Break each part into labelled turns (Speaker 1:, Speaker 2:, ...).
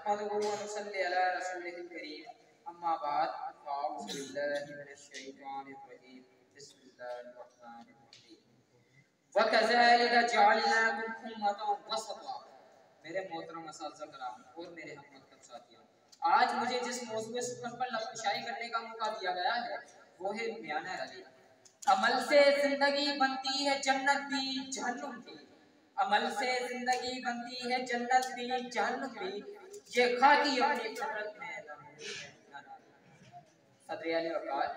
Speaker 1: नहमदुहु व नुसल्ली अला रसूलिल करीम अम्मा बाद फ़अऊज़ु बिल्लाहि मिनश शैतानिर रजीम बिस्मिल्लाहिर रहमानिर रहीम व कज़ालिका जअलनाकुम उम्मतन वसता। मेरे मोहतरम असातिज़ा कराम और मेरे हम मकतब साथियों, आज मुझे जिस मौज़ूए सुखन पर लफ्ज़शाई करने का मौका दिया गया है वो है मियाना रवी। अमल से जिंदगी बनती है जन्नत भी जहन्नुम भी, अमल से जिंदगी बनती है जन्नत भी जहन्नुम भी, ये खाकी अपनी फितरत में सदर आली वक़ार।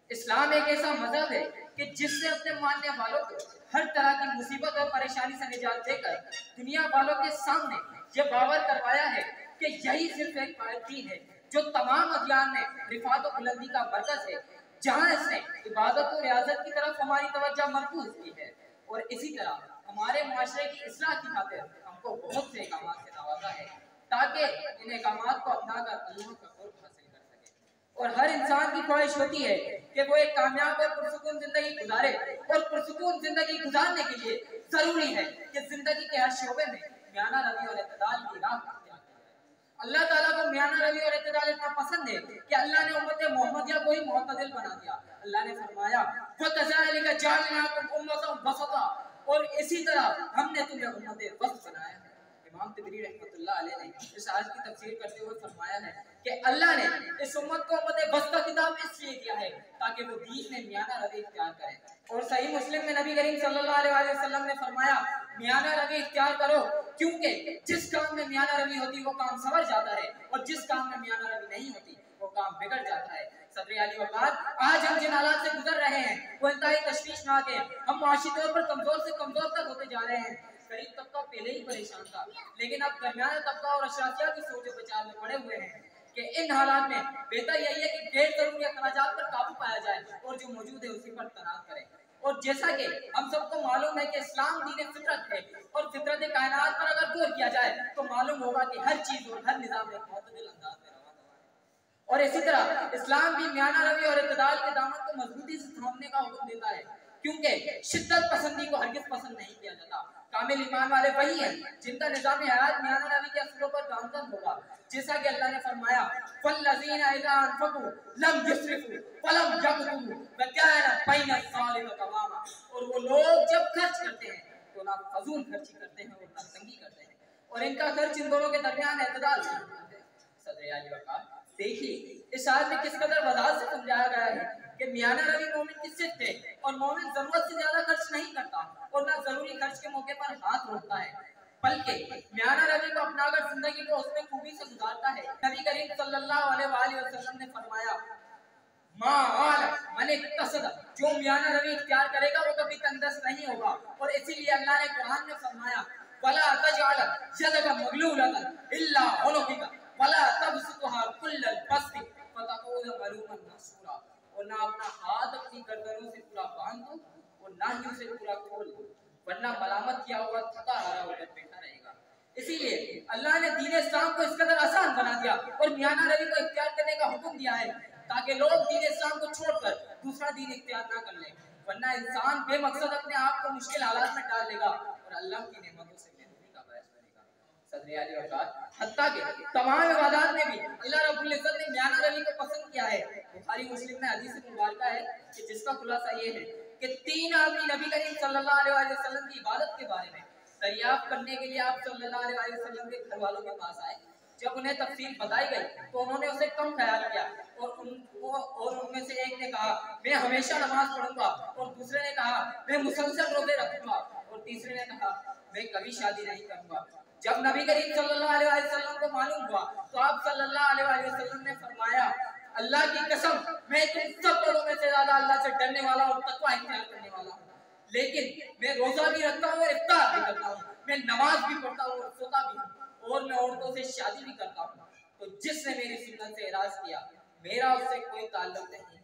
Speaker 1: इस्लाम एक ऐसा मजहब है कि जिससे अपने मानने वालों को हर तरह की मुसीबत और परेशानी से निजात देकर दुनिया वालों के सामने ये बावर करवाया है कि यही सिर्फ एक पायदीन है जो तमाम अदियान में रिफात और बुलंदी का मरकज है, जहाँ इसने इबादत और रियाजत की तरफ हमारी तवज्जो मरकूज की है। और इसी तरह हमारे मुआशरे की इस्लाह की खातिर हमको बहुत से इकामात से नवाजा है ताकि इन इकामात को अपनाकर अल्लाह का कुर्ब हासिल कर सके। और हर इंसान की ख्वाहिश होती है कि वो एक कामयाब और पुरसुकून जिंदगी गुजारे, और पुरसुकून जिंदगी गुजारने के लिए जरूरी है कि जिंदगी के हर शोबे में मियाना रवी और इत्तेदाल की राह अख्तियार करें। अल्लाह ताला को मियाना रवी और इत्तेदाल इतना पसंद है कि अल्लाह ने उम्मत मोहम्मदिया को ही मुअत्तदिल बना दिया। अल्लाह ने फरमाया फ़कज़ालिका जअलनाकुम उम्मतन वसता, और इसी तरह हमने तुम्हें उम्मत वसत बनाया है। इमाम तिबरी रहमतुल्लाह अलैह ने इस आयत की तफसीर करते हुए फरमाया है कि अल्लाह ने इस उम्मत को उम्मत वसत का खिताब इसलिए दिया है ताकि वो दीन में मियाना रवी इख्तियार करें। और सही मुस्लिम में नबी करीम सल्लल्लाहु अलैहि वसल्लम ने फरमाया मियाना रवी इख्तियार करो, क्योंकि जिस काम में मियाना रवी होती वो काम संवर जाता है, और जिस काम में मियाना रवी नहीं होती वो काम बिगड़ जाता है। सदर आली वक़ार, आज हम जिन हालात से गुजर रहे हैं वो इंतहाई तशवीशनाक है। हम माशी तौर पर कमजोर से कमजोर तक होते जा रहे हैं। गरीब तबका पहले ही परेशान था, लेकिन अब दरमियाना तबका और अशराफिया की सोच विचार में पड़े हुए हैं कि इन हालात में बेहतर यही है कि गैर जरूरी अखराजात पर काबू पाया जाए और जो मौजूद है उसी पर तनाव करें। और जैसा कि हम सबको मालूम है कि इस्लाम दीन फितरत है, और फितरत कायनात पर अगर गौर किया जाए तो मालूम होगा कि हर चीज और हर निजाम एक मुअत्तदिल अंदाज में रवा दवा है। और इसी तरह इस्लाम भी मियाना रवी और इत्तेदाल के दामन को मजबूती से थामने का हुक्म देता है, क्योंकि शिद्दत पसंदी को हरगिज पसंद नहीं किया जाता। कामिल ईमान वाले वही हैं जिनका निजाम हयात मियाना रवी के असूलों पर गामजन होगा। जैसा कि अल्लाह ने फरमाया फल्लज़ीना इज़ा अनफ़क़ू लम युस्रिफ़ू व लम यक़तुरू व काना बैन ज़ालिका क़वामा, और वो लोग जब खर्च करते हैं तो ना फजूल खर्ची करते हैं और ना तंगी करते हैं, और इनका खर्च इन दोनों के दरमियान एतदाल से करते हैं। सदर आली वक़ार, देखिए इस आयत में किस कदर वज़ाहत से समझाया गया है कि मियाना रवी मोमिन की सिफ़त है, और मोमिन जरूरत से ज्यादा खर्च नहीं करता और ना जरूरी खर्च के मौके पर हाथ रोकता है, बल्कि मियाना रवी को अपनाकर जिंदगी को उसमें खूबी से गुजारता है। नबी करीम सल्लल्लाहु अलैहि वसल्लम ने फरमाया मन इक्तसद, जो मियाना रवी इख्तियार करेगा वो कभी तंगदस्त नहीं होगा। और इसीलिए अल्लाह ने कुरान में फरमाया वला तजअल यदका मगलूलतन इल्ला उनुका वला तबसुतहा कुल्लल बस्ति फतकून मलूमन मसूरा, और ना अपना हाथ अपनी गर्दनों से पूरा बांध दो और ना ही उसे पूरा खोल दो, वरना मलामत किया हुआ थका हारा होकर बैठा रहेगा। इसीलिए अल्लाह ने दीन इस्लाम को इस कदर आसान बना दिया और मियाना रवी को इख्तियार करने का हुक्म दिया है ताकि लोग दीन इस्लाम को छोड़कर दूसरा दीन इख्तियार ना कर लें, वरना इंसान बेमकसद अपने आप को मुश्किल हालात में डाल लेगा और अल्लाह की नेमतों से बेरूही का बायस बनेगा। सदर आली वक़ार, हत्ता के तमाम इबादत में भी अल्लाह रब्बुल इज्जत ने मियाना रवी को पसंद किया है। बुखारी मुस्लिम में हदीस मुबारका है कि जिसका खुलासा ये है कि 3 आदमी नबी करीम सल्लल्लाहु अलैहि वसल्लम की इबादत के बारे में दरियाफ्त करने के लिए आप सल्लल्लाहु अलैहि वसल्लम के घर वालों के पास आए। जब उन्हें तफसील बताई गई तो उन्होंने उसे कम ख्याल किया, और उनमें से एक ने कहा मैं हमेशा नमाज पढ़ूंगा, और दूसरे ने कहा मैं मुसलसल रोजे रखूंगा, और तीसरे ने कहा मैं कभी शादी नहीं करूंगा। जब नबी करीम सल्लल्लाहु अलैहि वसल्लम को मालूम हुआ तो आप सल्लल्लाहु अलैहि वसल्लम ने फरमाया अल्लाह की कसम मैं तुम सब लोगों में से ज्यादा अल्लाह से डरने वाला और तकवा इख्तियार करने वाला हूँ, लेकिन मैं रोजा भी रखता हूँ और इफ्तार भी करता हूँ, मैं नमाज भी पढ़ता हूँ और सोता भी हूँ, और मैं औरतों से शादी भी करता हूँ। तो जिसने मेरी सुन्नत से इराज किया मेरा उससे कोई ताल्लुक नहीं।